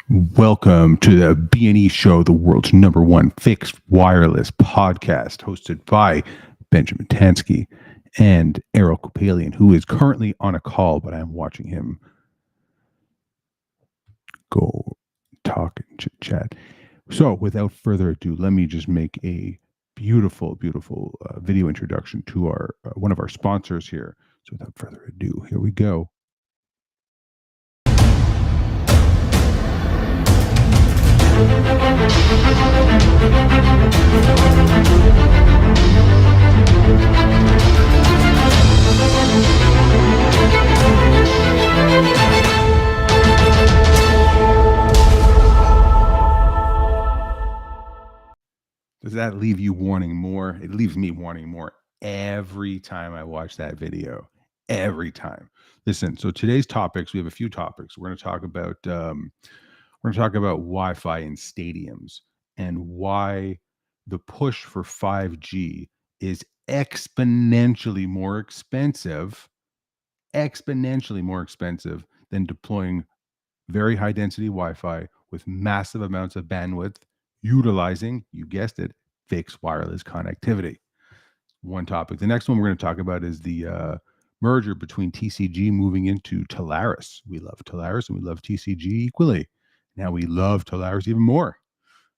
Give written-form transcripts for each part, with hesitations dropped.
Welcome to the B&E Show, the world's number one fixed wireless podcast, hosted by Benjamin Tansky and Errol Kupalian, who is currently on a call, but I'm watching him go talk and chit chat. So, without further ado, let me just make a beautiful video introduction to our one of our sponsors here. So, without further ado, here we go. Does that leave you wanting more? It leaves me wanting more every time I watch that video. Every time. Listen, so today's topics, we have a few topics. We're going to talk about Wi-Fi in stadiums and why the push for 5G is exponentially more expensive than deploying very high density Wi-Fi with massive amounts of bandwidth, utilizing, you guessed it, fixed wireless connectivity. One topic. The next one we're going to talk about is the merger between TCG moving into Telarus. We love Telarus and we love TCG equally. Now we love Telarus even more.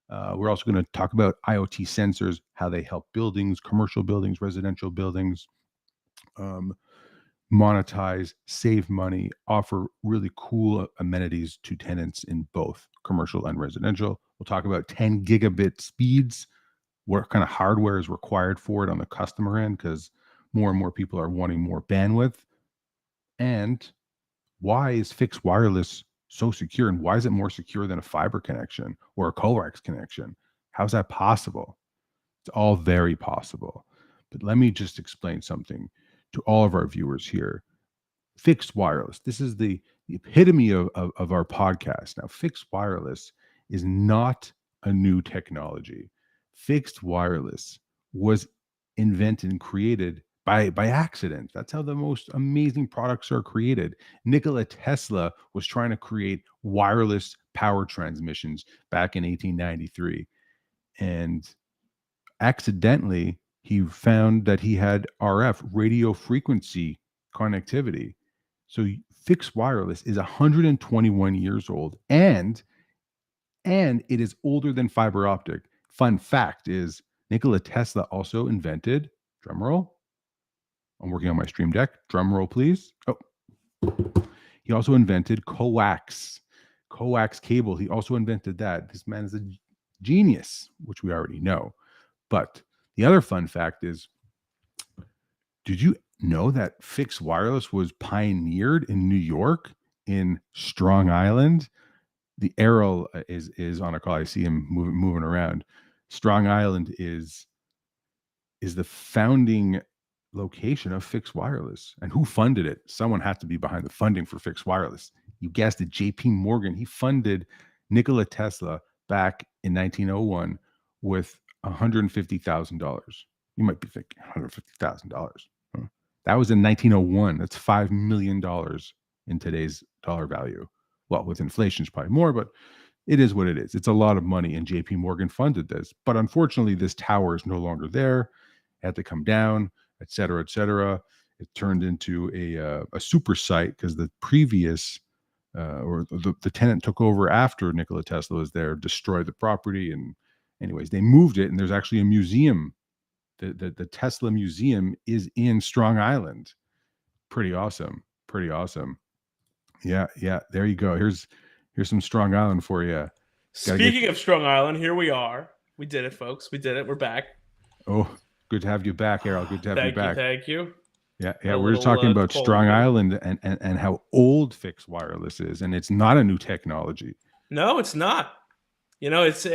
We're also going to talk about IoT sensors, how they help buildings, commercial buildings, residential buildings, monetize, save money, offer really cool amenities to tenants in both commercial and residential. We'll talk about 10 gigabit speeds, what kind of hardware is required for it on the customer end, because more and more people are wanting more bandwidth. And why is fixed wireless so secure, and why is it more secure than a fiber connection or a coax connection? How's that possible? It's all very possible. But let me just explain something to all of our viewers here. Fixed wireless, this is the epitome of our podcast. Now, fixed wireless is not a new technology. Fixed wireless was invented and created by accident. That's how the most amazing products are created. Nikola Tesla was trying to create wireless power transmissions back in 1893. And accidentally, he found that he had RF, radio frequency connectivity. So fixed wireless is 121 years old, and it is older than fiber optic. Fun fact is Nikola Tesla also invented, drum roll, I'm working on my Stream Deck, drum roll please. Oh, he also invented coax cable. He also invented that. This man is a genius, which we already know. But the other fun fact is, did you know that fixed wireless was pioneered in New York, in Strong Island? The Errol is on a call. I see him moving around. Strong Island is the founding location of fixed wireless. And who funded it? Someone had to be behind the funding for fixed wireless. You guessed it, JP Morgan. He funded Nikola Tesla back in 1901 with $150,000. You might be thinking $150,000. That was in 1901. That's $5 million in today's dollar value. Well, with inflation, it's probably more, but it is what it is. It's a lot of money, and JP Morgan funded this. But unfortunately, this tower is no longer there. It had to come down, et cetera, et cetera. It turned into a super site because the previous or the tenant took over after Nikola Tesla was there, destroyed the property. And anyways, they moved it, and there's actually a museum. The Tesla Museum is in Strong Island. Pretty awesome. Yeah. There you go. Here's some Strong Island for you. Speaking of Strong Island, here we are. We did it, folks. We did it. We're back. Oh, good to have you back, Errol. Good to have you back. Thank you. Yeah. We're just talking about Strong Island and how old fixed wireless is, and it's not a new technology. No, it's not. You know, it's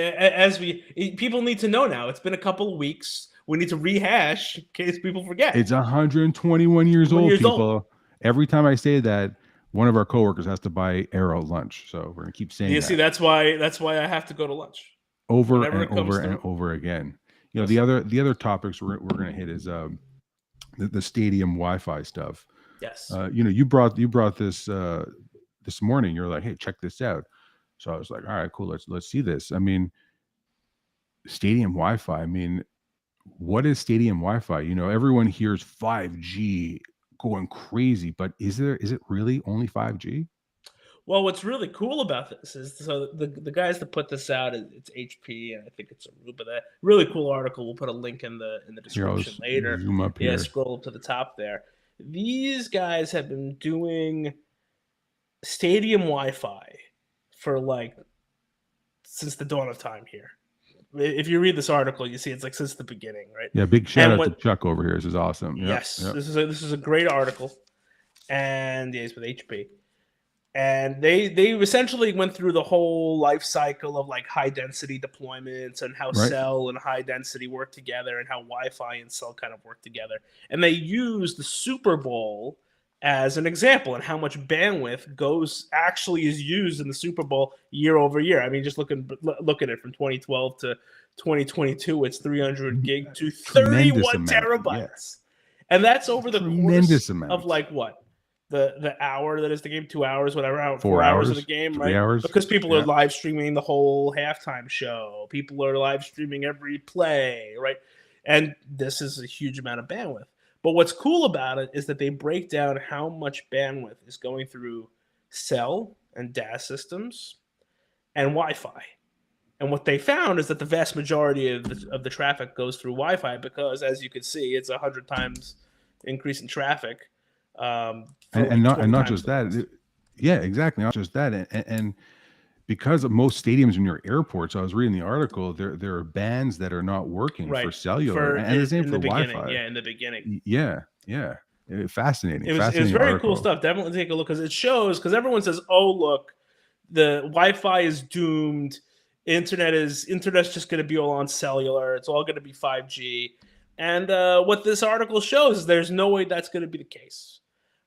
people need to know now. It's been a couple of weeks. We need to rehash in case people forget. It's 121 years old, people. Every time I say that, one of our coworkers has to buy Errol lunch. So we're gonna keep saying. You see, that's why I have to go to lunch over and over again. You know, the other topics we're gonna hit is the stadium Wi-Fi stuff. Yes. You know, you brought this this morning. You're like, hey, check this out. So I was like, all right, cool. Let's see this. I mean, stadium Wi-Fi. I mean, what is stadium Wi-Fi? You know, everyone hears 5G going crazy, but is it really only 5G? Well, what's really cool about this is so the guys that put this out, it's HP, and I think it's Aruba. That really cool article. We'll put a link in the Here, I'll description later. zoom up Yeah, here. scroll up to the top there. These guys have been doing stadium Wi-Fi for like since the dawn of time here. If you read this article, you see it's like since the beginning, right? Yeah, big shout And out to what? Chuck over here. This is awesome. Yep, Yes, yep. this is a great article, and yeah, it's with HP. And they essentially went through the whole life cycle of like high density deployments and how Right. cell and high density work together and how Wi-Fi and cell kind of work together. And they used the Super Bowl as an example and how much bandwidth goes actually is used in the Super Bowl year over year. I mean, just look at it from 2012 to 2022, it's 300 gig to Tremendous 31 amount. Yeah. terabytes. And that's over the Tremendous course of amount. like what? The hour that is the game, 2 hours, whatever, 4 4 hours of the hours, game, 3 right? hours. Because people are Yeah. live streaming the whole halftime show. People are live streaming every play, right? And this is a huge amount of bandwidth. But what's cool about it is that they break down how much bandwidth is going through cell and DAS systems and Wi-Fi. And what they found is that the vast majority of the traffic goes through Wi-Fi because, as you can see, it's 100 times increase in traffic for And like 20 not times just the that. cost. Yeah, exactly. Not just that. And because of most stadiums in your airports, I was reading the article, there are bands that are not working for Right. cellular, For and the same in for the beginning. Wi-Fi. Yeah, in the beginning. Yeah, yeah. Fascinating, It was fascinating very cool article. stuff. Definitely take a look because it shows because everyone says, "Oh, look, the Wi-Fi is doomed. Internet's just going to be all on cellular. It's all going to be 5G." And what this article shows is there's no way that's going to be the case,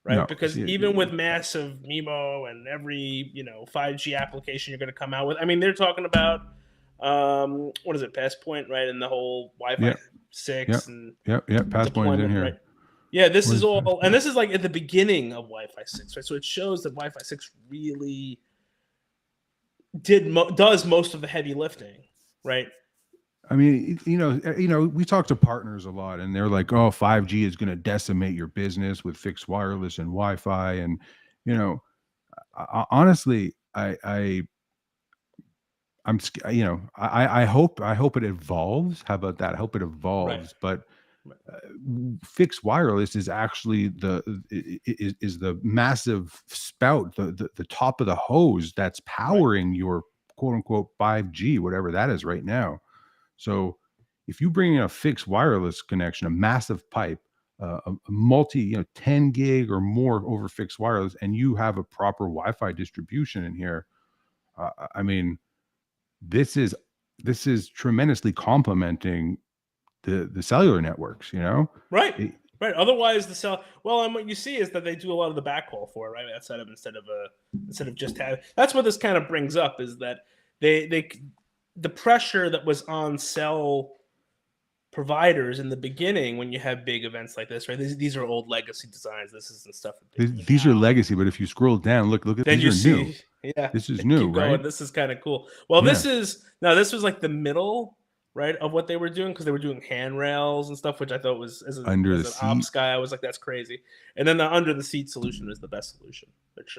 right? No, Because see, even with massive MIMO and every 5G application you're going to come out with, I mean, they're talking about what is it, Passport, right? And the whole Wi-Fi yep, 6 yep, and yep. Passport is in deployment, right? here. Yeah, this Where's is all, and Passport? this is like at the beginning of Wi-Fi 6, right? So it shows that Wi-Fi 6 really does most of the heavy lifting, right? I mean, we talk to partners a lot, and they're like, "Oh, 5G is going to decimate your business with fixed wireless and Wi-Fi." And you know, honestly, I hope it evolves. How about that? I hope it Right. evolves. But Right. fixed wireless is actually is the massive spout, the top of the hose that's Right. powering your quote unquote 5G, whatever that is right now. So if you bring in a fixed wireless connection, a massive pipe, a multi, 10 gig or more over fixed wireless, and you have a proper Wi-Fi distribution in here, I mean, this is tremendously complementing the cellular networks. Right. It- Right. Otherwise, the cell. Well, and what you see is that they do a lot of the backhaul for it, right? That setup instead of just having. That's what this kind of brings up is that they the pressure that was on cell providers in the beginning when you have big events like this, right? These are old legacy designs. This isn't stuff that they do these are now. legacy, but if you scroll down, look at Then these you are new. see, yeah, This is they new, keep going. right? This is kind of cool. Well, Yeah, this was like the middle, right, of what they were doing because they were doing handrails and stuff, which I thought was under the as an seat. ops guy, I was like, that's crazy. And then the under the seat solution is the best solution, which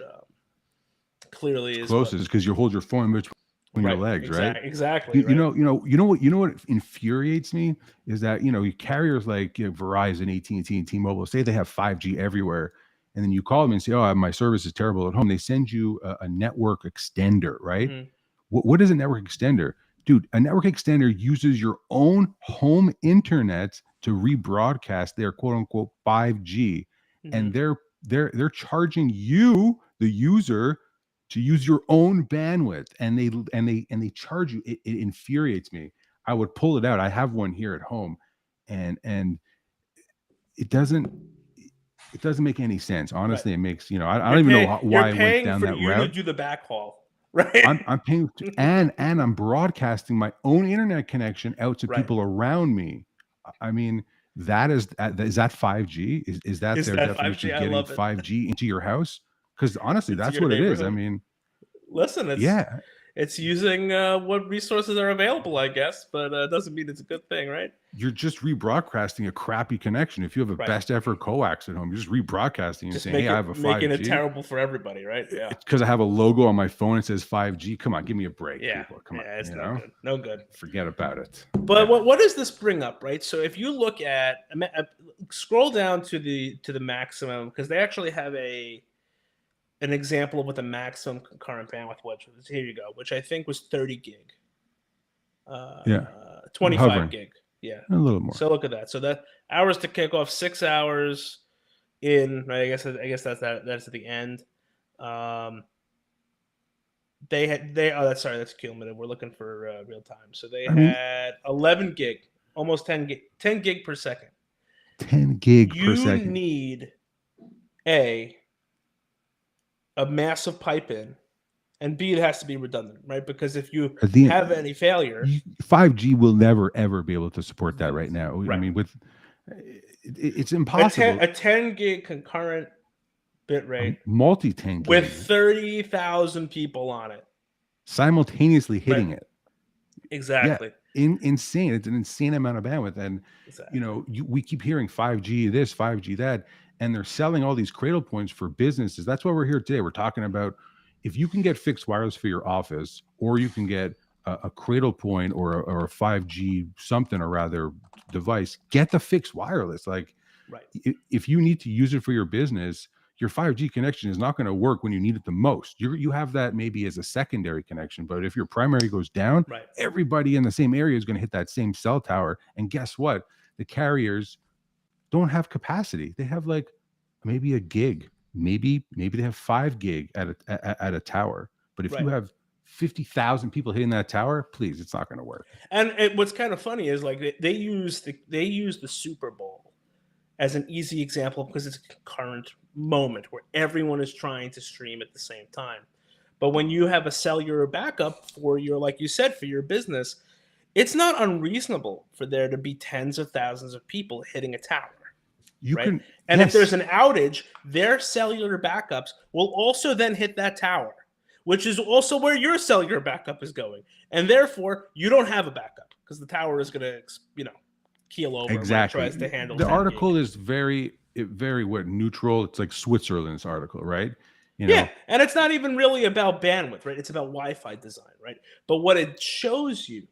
clearly It's is what closest because you hold your phone between your right, legs, right? exactly, right, You know what infuriates me is that carriers like Verizon, AT&T, and T-Mobile say they have 5G everywhere, and then you call them and say, "Oh, my service is terrible at home." They send you a network extender, right? hmm What is a network extender? Dude, a network extender uses your own home internet to rebroadcast their quote unquote 5G. hmm And they're charging you, the user, to use your own bandwidth. And they charge you. It infuriates me. I would pull it out. I have one here at home, and it doesn't make any sense. right. Honestly, it makes, I don't even know You're why I went paying down for that you to route. do the backhaul, right, I'm paying and I'm broadcasting my own internet connection out to right. people around me. I mean, is that 5G? Is that Is their that definition 5G? of I getting love it. 5G into your house? Because honestly, Into that's your what it is. I neighborhood. mean, Listen, it's yeah. It's using what resources are available, I guess, but it doesn't mean it's a good thing, right? You're just rebroadcasting a crappy connection. If you have a Right. best effort coax at home, you're just rebroadcasting and Just saying, "Hey, I have a 5G." making it terrible for everybody, right? Yeah. It's because I have a logo on my phone that says 5G. Come on, give me a break, Yeah. people. Come on, Yeah, it's you no know, good. No good. forget about it. But Yeah. what does this bring up, right? So if you look at scroll down to the maximum, because they actually have an example of what the maximum concurrent bandwidth was. Here you go, which I think was 30 gig, Yeah. 25 Hovering. gig. Yeah. A little more. So look at that. So that hours to kick off, 6 hours in. Right. I guess that's at the end. That's cumulative. We're looking for real time. So they had 11 gig, almost 10 gig per second. 10 gig per You second. need a massive pipe in, and B, it has to be redundant, right? Because if you have any failure, 5G will never ever be able to support that right now. Right. I mean, it's impossible. A 10 gig concurrent bit rate, multi 10 gig with 30,000 people on it, simultaneously hitting it. Exactly. Yeah, insane. It's an insane amount of bandwidth, and we keep hearing 5G this, 5G that, and they're selling all these cradle points for businesses. That's why we're here today. We're talking about if you can get fixed wireless for your office, or you can get a cradle point or a 5G something or rather device, get the fixed wireless. Like, if you need to use it for your business, your 5G connection is not going to work when you need it the most. You have that maybe as a secondary connection, but if your primary goes down, everybody in the same area is going to hit that same cell tower. And guess what? The carriers don't have capacity. They have like maybe a gig, maybe they have 5 gig at a tower. But if you have 50,000 people hitting that tower, please, it's not going to work. And what's kind of funny is like they use the Super Bowl as an easy example because it's a concurrent moment where everyone is trying to stream at the same time. But when you have a cellular backup for your, like you said, for your business, it's not unreasonable for there to be tens of thousands of people hitting a tower. If there's an outage, their cellular backups will also then hit that tower, which is also where your cellular backup is going. And therefore, you don't have a backup because the tower is going to, keel over when it tries to handle the article is very neutral. It's like Switzerland's article, right? Yeah, and it's not even really about bandwidth, right? It's about Wi-Fi design, right? But what it shows you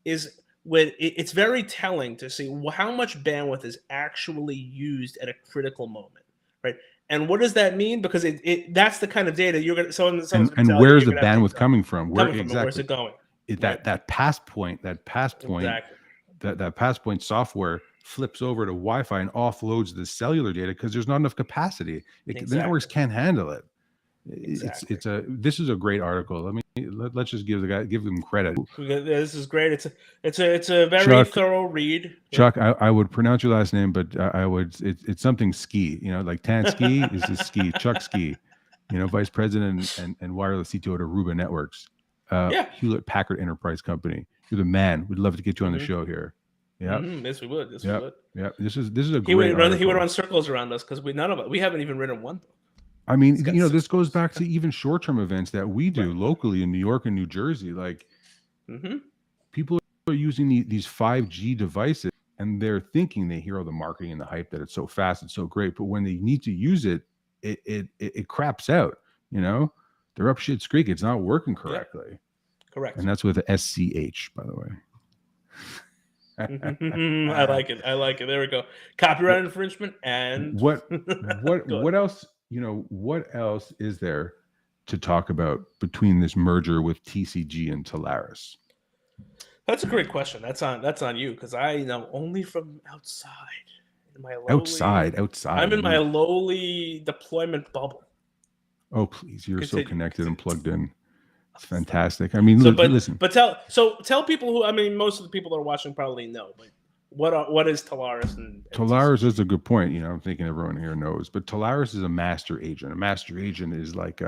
is it's very telling to see how much bandwidth is actually used at a critical moment, right? And what does that mean? Because that's the kind of data you're going to. And where's the bandwidth coming from? Where's it going? That pass point. Exactly. That pass point software flips over to Wi-Fi and offloads the cellular data because there's not enough capacity. The networks can't handle it. This is a great article. Let's just give them credit. This is great. It's a very Chuck, thorough read. Chuck, I would pronounce your last name, but it's something Ski. Like Tansky is a Ski. Chuck Ski. Vice President and wireless CTO at Aruba Networks. Hewlett Packard Enterprise Company. You're the man. We'd love to get you on the show here. Yeah. Yes, we would. We would. Yeah. This is a great article. He would run circles around us because we haven't even written one book. I mean, this goes back to even short-term events that we do locally in New York and New Jersey. Like, people are using these 5G devices, and they're thinking they hear all the marketing and the hype that it's so fast, it's so great. But when they need to use it, it craps out. They're up shit's creek. It's not working correctly. Yeah. Correct. And that's with a SCH, by the way. I like it. There we go. Copyright infringement and what else? What else is there to talk about between this merger with TCG and Telarus? That's a great question. That's on you because I know only from outside. Outside. I'm in my lowly deployment bubble. Oh, please! You're so connected and plugged in. It's fantastic. I mean, listen. But tell people who. I mean, most of the people that are watching probably know. But what is Telarus? Telarus is a good point. I'm thinking everyone here knows. But Telarus is a master agent. A master agent is like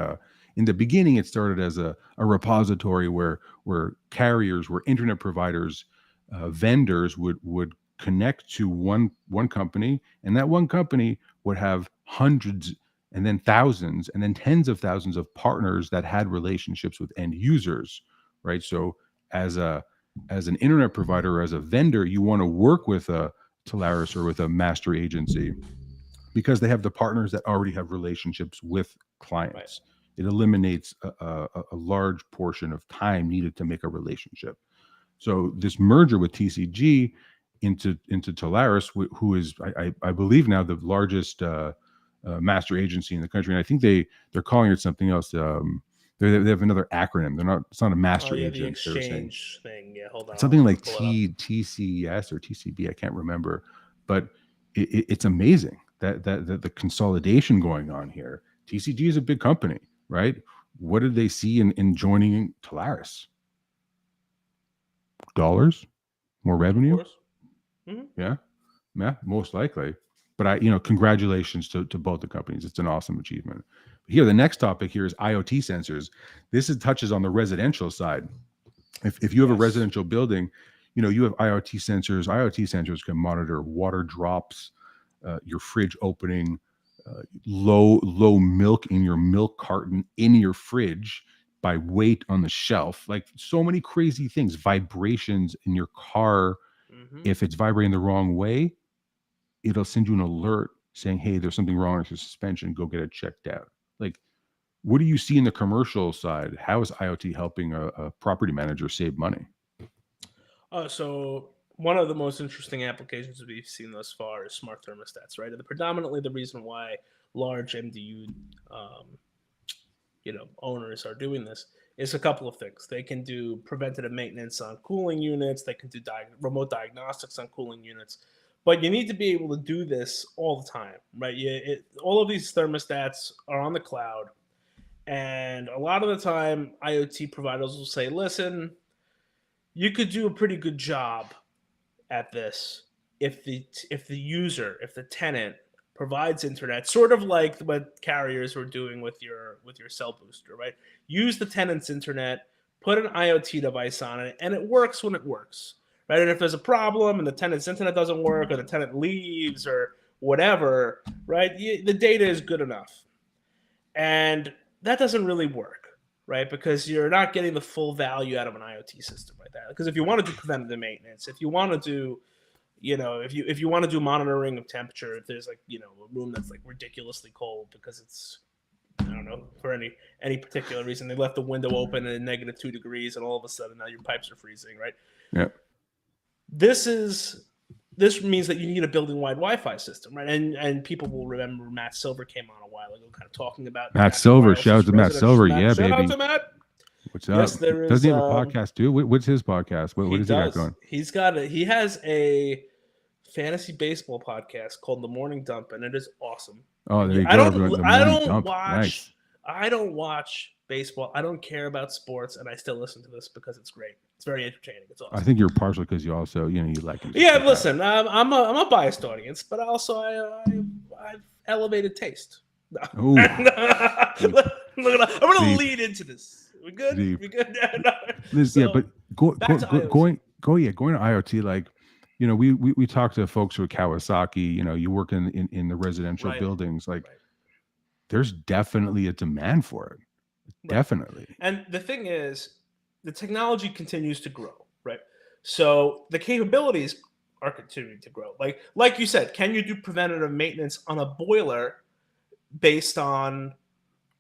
in the beginning, it started as a repository where carriers, where internet providers, vendors would connect to one company, and that one company would have hundreds and then thousands and then tens of thousands of partners that had relationships with end users. right? So as an internet provider or as a vendor, you want to work with a Telarus or with a master agency because they have the partners that already have relationships with clients. It eliminates a large portion of time needed to make a relationship. So this merger with TCG into Telarus, who is I believe now the largest master agency in the country, and I think they're calling it something else. They have another acronym. It's not a master the agent. They're saying exchange thing. Yeah, hold on. something like Pull it up. TCS or TCB. I can't remember, but it's amazing that the consolidation going on here. TCG is a big company, right? What did they see in joining Telarus? Dollars, more revenue. Of course. Yeah, most likely. But congratulations to both the companies. It's an awesome achievement. Here, the next topic here is IoT sensors. This touches on the residential side. If you have a residential building, you have IoT sensors. IoT sensors can monitor water drops, your fridge opening, low milk in your milk carton in your fridge by weight on the shelf. Like so many crazy things. Vibrations in your car. If it's vibrating the wrong way, it'll send you an alert saying, hey, there's something wrong with your suspension. Go get it checked out. Like, what do you see in the commercial side? How is IoT helping a property manager save money? So one of the most interesting applications we've seen thus far is smart thermostats, right? And predominantly the reason why large MDU, owners are doing this is a couple of things. They can do preventative maintenance on cooling units. They can do remote diagnostics on cooling units. But you need to be able to do this all the time, right? All of these thermostats are on the cloud. And a lot of the time, IoT providers will say, listen, you could do a pretty good job at this if the tenant provides internet, sort of like what carriers were doing with your cell booster, right? Use the tenant's internet, put an IoT device on it, and it works when it works, right? And if there's a problem and the tenant's internet doesn't work, or the tenant leaves, or whatever, right? The data is good enough, and that doesn't really work, right? Because you're not getting the full value out of an IoT system like that. Because if you want to do preventative maintenance, if you want to do, if you want to do monitoring of temperature, if there's a room that's like ridiculously cold because it's, I don't know, for any particular reason, they left the window open at -2 degrees, and all of a sudden now your pipes are freezing, right? Yeah. This means that you need a building-wide Wi-Fi system, right? And people will remember Matt Silver came on a while ago, kind of talking about Matt Silver. Shout out to Matt Silver, yeah, baby. Shout out to Matt. What's up? Yes, there is. Doesn't he have a podcast too? What's his podcast? What is he got going? He has a fantasy baseball podcast called The Morning Dump, and it is awesome. Oh, there you go. I don't watch baseball. I don't care about sports, and I still listen to this because it's great. It's very entertaining. It's awesome. I think you're partial because you also, you like him. Yeah, listen, I'm a biased audience, but also I've elevated taste. No. I'm gonna lead into this. We good? Deep. We good? But going to IoT, like, we talk to folks who are Kawasaki. You work in the residential buildings, like. There's definitely a demand for it. Definitely. And the thing is, the technology continues to grow, right? So the capabilities are continuing to grow. Like you said, can you do preventative maintenance on a boiler based on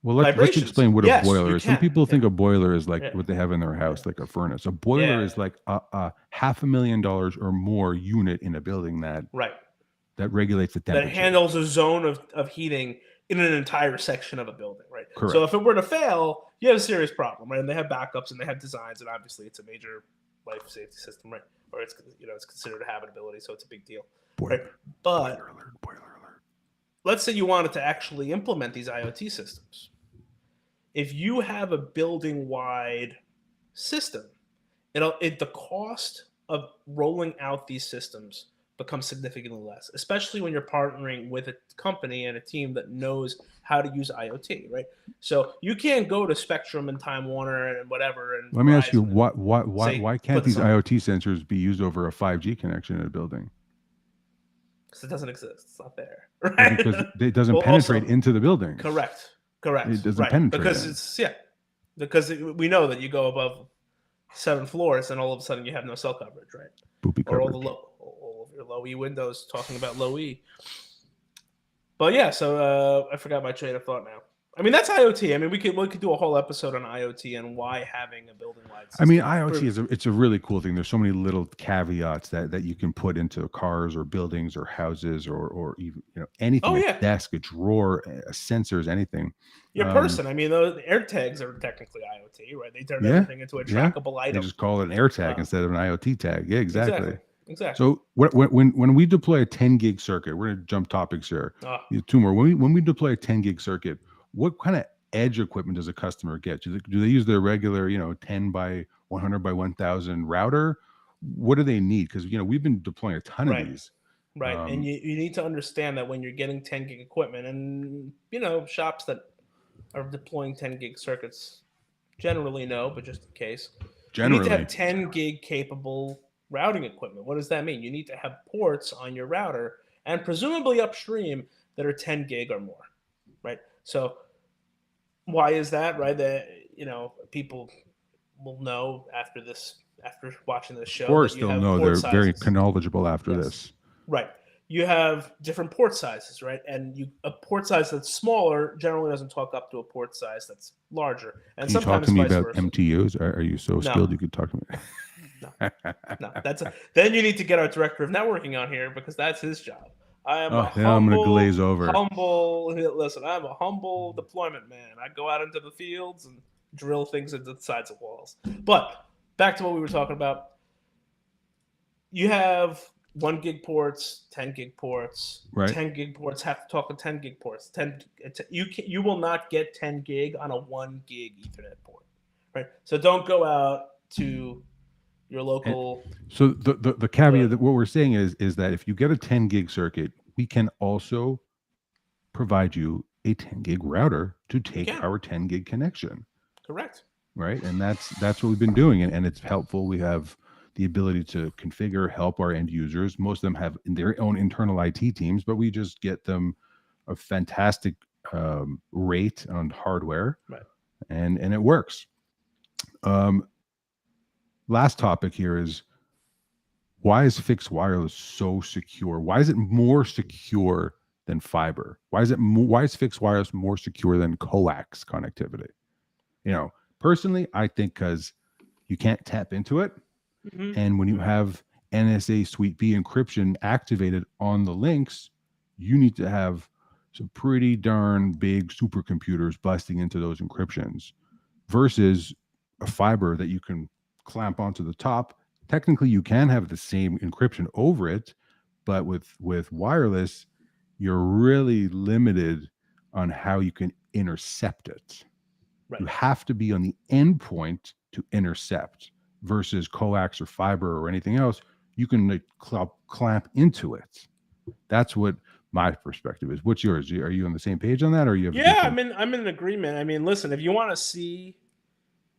let's explain what a boiler is. Some people think a boiler is like what they have in their house, like a furnace. A boiler is like a $500,000 or more unit in a building that regulates the temperature. That handles a zone of heating in an entire section of a building, right? Correct. So if it were to fail, you have a serious problem, right? And they have backups and they have designs, and obviously it's a major life safety system, right? Or it's considered a habitability, so it's a big deal. Right? But boiler alert. Let's say you wanted to actually implement these IoT systems. If you have a building-wide system, the cost of rolling out these systems becomes significantly less, especially when you're partnering with a company and a team that knows how to use IoT, right? So you can't go to Spectrum and Time Warner and whatever. And let me ask you, why can't these IoT sensors be used over a 5G connection in a building? Because it doesn't exist. It's not there, right? Because it doesn't penetrate into the building. Correct. It doesn't penetrate. Because because we know that you go above 7 floors, and all of a sudden you have no cell coverage, right? Poopy Or coverage. all of your low E windows talking about low E. But yeah, so I forgot my train of thought now. I mean, that's IoT. I mean, we could do a whole episode on IoT and why having a building-wide I mean, system. IoT it's a really cool thing. There's so many little caveats that you can put into cars or buildings or houses or even anything, Oh a yeah, desk, a drawer, sensors, anything. your Um, person. I mean, those air tags are technically IoT, right? They turn yeah, everything into a yeah. trackable They item. just call it an air tag Uh, instead of an IoT tag. Yeah, exactly. exactly, exactly. So when we deploy a 10 gig circuit, we're gonna jump topics here. Uh, Two more. When we deploy a 10 gig circuit, what kind of edge equipment does a customer get? Do they use their regular 10 by 100 by 1000 router? What do they need? Because we've been deploying a ton of right, these. right. And Um, you need to understand that when you're getting 10 gig equipment, and shops that are deploying 10 gig circuits generally no, but just in case, you need to have Generally, 10 gig capable routing equipment. What does that mean? You need to have ports on your router and presumably upstream that are 10 gig or more, right? So why is that, right? That people will know after watching this of show that course you they'll have know. port They're very sizes. knowledgeable after Yes. this. Right. You have different port sizes, right? And a port size that's smaller generally doesn't talk up to a port size that's larger, and Can you talk to sometimes me vice about versa. MTUs? Are you so No, skilled you could talk to me? no. Then you need to get our director of networking on here because that's his job. I am a Oh, yeah, I'm gonna glaze over. Listen, I'm a humble deployment man. I go out into the fields and drill things into the sides of walls. But back to what we were talking about. You have 1 gig ports, 10 gig ports. Right. 10 gig ports have to talk to 10 gig ports. You will not get 10 gig on a 1 gig Ethernet port, right? So don't go out to your local. So the caveat that what we're saying is that if you get a 10 gig circuit, we can also provide you a 10 gig router to take our 10 gig connection. Correct. Right. And that's what we've been doing. And it's helpful. We have the ability to configure, help our end users. Most of them have their own internal IT teams, but we just get them a fantastic rate on hardware. Right. And it works. Last topic here is, why is fixed wireless so secure? Why is it more secure than fiber? Why is fixed wireless more secure than coax connectivity? Personally, I think because you can't tap into it. Mm-hmm. And when you have NSA Suite B encryption activated on the links, you need to have some pretty darn big supercomputers busting into those encryptions versus a fiber that you can clamp onto the top. Technically, you can have the same encryption over it, but with wireless, you're really limited on how you can intercept it. Right. You have to be on the endpoint to intercept versus coax or fiber or anything else. You can clamp into it. That's what my perspective is. What's yours? Are you on the same page on that, or you have? Yeah, I'm in agreement. I mean, listen, if you want to see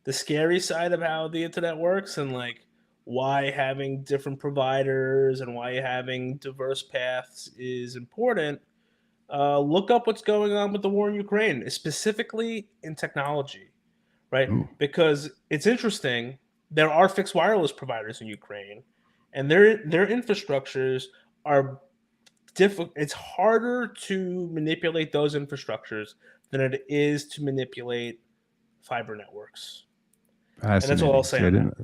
the scary side of how the internet works and like why having different providers and why having diverse paths is important, look up what's going on with the war in Ukraine, specifically in technology, right? Ooh. Because it's interesting. There are fixed wireless providers in Ukraine, and their infrastructures are difficult. It's harder to manipulate those infrastructures than it is to manipulate fiber networks. And that's all I'll say on that.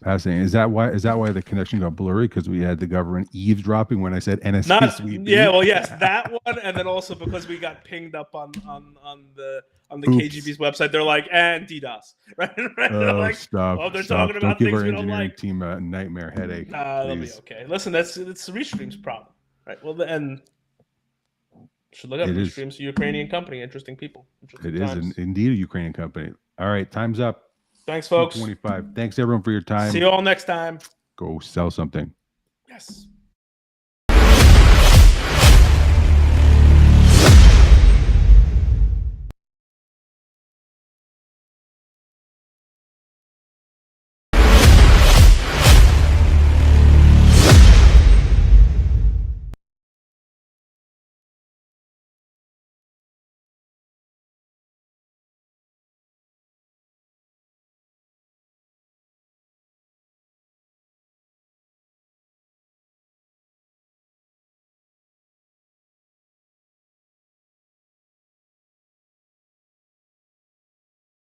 Fascinating. Is that why the connection got blurry? Because we had the government eavesdropping when I said NSA Suite B? Yeah, well, yes, that one, and then also because we got pinged up on the KGB's website, they're like, and DDoS, right? They're like, stop. oh, they're Stop. talking about Don't give things our we don't engineering like. team a nightmare headache. They'll be okay. Listen, it's the Restream's problem, right? Well, and should look up Restream's a Ukrainian company. Interesting people. It is indeed a Ukrainian company. All right, time's up. Thanks, folks. 25. Thanks everyone for your time. See you all next time. Go sell something. Yes.